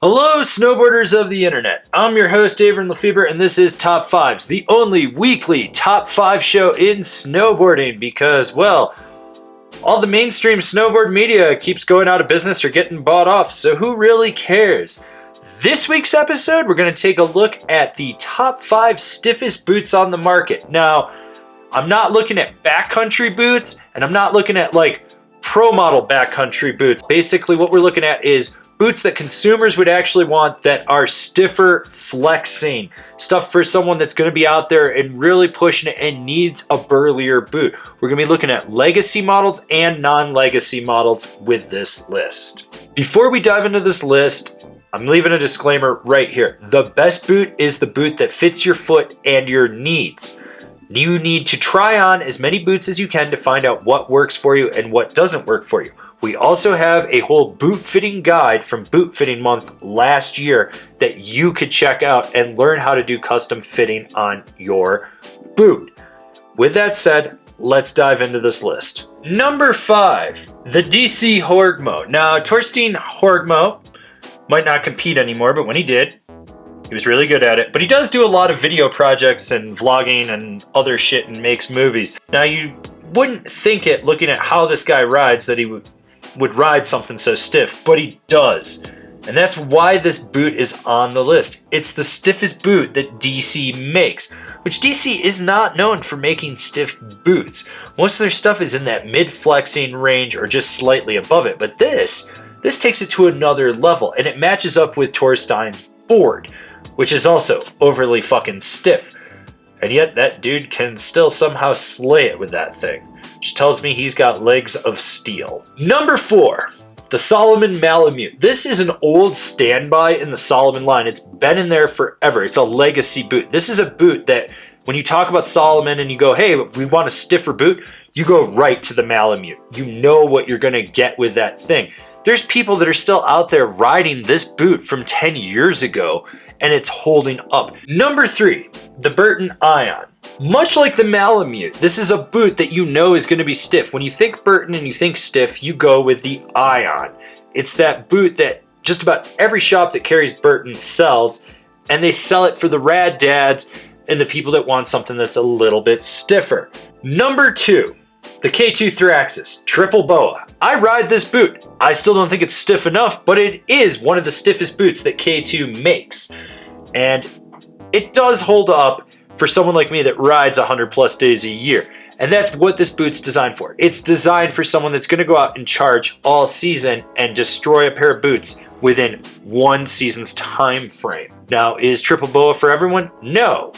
Hello, snowboarders of the internet. I'm your host, Avran LeFeber, and this is Top 5s, the only weekly Top 5 show in snowboarding because, well, all the mainstream snowboard media keeps going out of business or getting bought off, so who really cares? This week's episode, we're going to take a look at the top 5 stiffest boots on the market. Now, I'm not looking at backcountry boots, and I'm not looking at like pro model backcountry boots. Basically, what we're looking at is boots that consumers would actually want that are stiffer flexing. Stuff for someone that's going to be out there and really pushing it and needs a burlier boot. We're going to be looking at legacy models and non-legacy models with this list. Before we dive into this list, I'm leaving a disclaimer right here. The best boot is the boot that fits your foot and your needs. You need to try on as many boots as you can to find out what works for you and what doesn't work for you. We also have a whole boot fitting guide from Boot Fitting Month last year that you could check out and learn how to do custom fitting on your boot. With that said, let's dive into this list. Number 5, the DC Hork Mode. Now, Torstein Hork Mode might not compete anymore, but when he did, he was really good at it. But he does do a lot of video projects and vlogging and other shit and makes movies. Now, you wouldn't think it looking at how this guy rides that he would ride something so stiff, but he does. And that's why this boot is on the list. It's the stiffest boot that DC makes, which DC is not known for making stiff boots. Most of their stuff is in that mid-flexing range or just slightly above it, but this takes it to another level, and it matches up with Torstein's board, which is also overly fucking stiff. And yet that dude can still somehow slay it with that thing, which tells me he's got legs of steel. Number 4, the Salomon Malamute. This is an old standby in the Salomon line. It's been in there forever. It's a legacy boot. This is a boot that when you talk about Salomon and you go, hey, we want a stiffer boot, you go right to the Malamute. You know what you're gonna get with that thing. There's people that are still out there riding this boot from 10 years ago, and it's holding up. Number 3, the Burton Ion. Much like the Malamute, this is a boot that you know is going to be stiff. When you think Burton and you think stiff, you go with the Ion. It's that boot that just about every shop that carries Burton sells, and they sell it for the rad dads and the people that want something that's a little bit stiffer. Number 2, the K2 Thraxis, Triple Boa. I ride this boot. I still don't think it's stiff enough, but it is one of the stiffest boots that K2 makes. And it does hold up for someone like me that rides 100 plus days a year. And that's what this boot's designed for. It's designed for someone that's gonna go out and charge all season and destroy a pair of boots within one season's time frame. Now, is Triple Boa for everyone? No.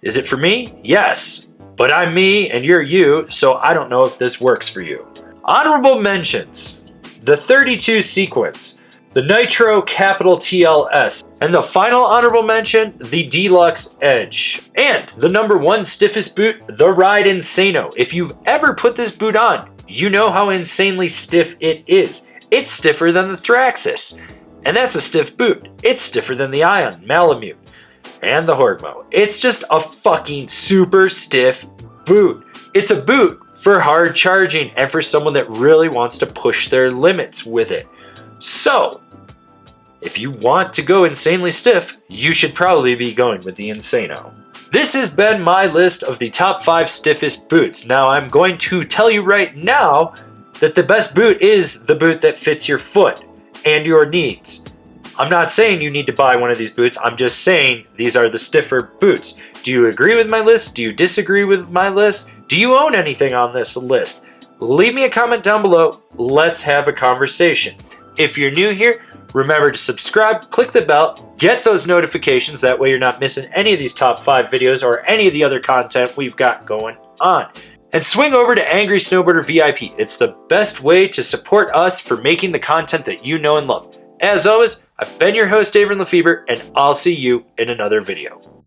Is it for me? Yes. But I'm me and you're you, so I don't know if this works for you. Honorable mentions: the 32 sequence, the Nitro Capital TLS, and the final honorable mention, the Deluxe Edge. And the number 1 stiffest boot, the Ride Insano. If you've ever put this boot on, you know how insanely stiff it is. It's stiffer than the Thraxis, and that's a stiff boot. It's stiffer than the Ion, Malamute, and the Hork Mode. It's just a fucking super stiff boot. It's a boot for hard charging and for someone that really wants to push their limits with it. So, if you want to go insanely stiff, you should probably be going with the Insano. This has been my list of the top 5 stiffest boots. Now, I'm going to tell you right now that the best boot is the boot that fits your foot and your needs. I'm not saying you need to buy one of these boots. I'm just saying these are the stiffer boots. Do you agree with my list? Do you disagree with my list? Do you own anything on this list? Leave me a comment down below. Let's have a conversation. If you're new here, remember to subscribe, click the bell, get those notifications. That way you're not missing any of these top 5 videos or any of the other content we've got going on. And swing over to Angry Snowboarder VIP. It's the best way to support us for making the content that you know and love. As always, I've been your host, Avran LeFeber, and I'll see you in another video.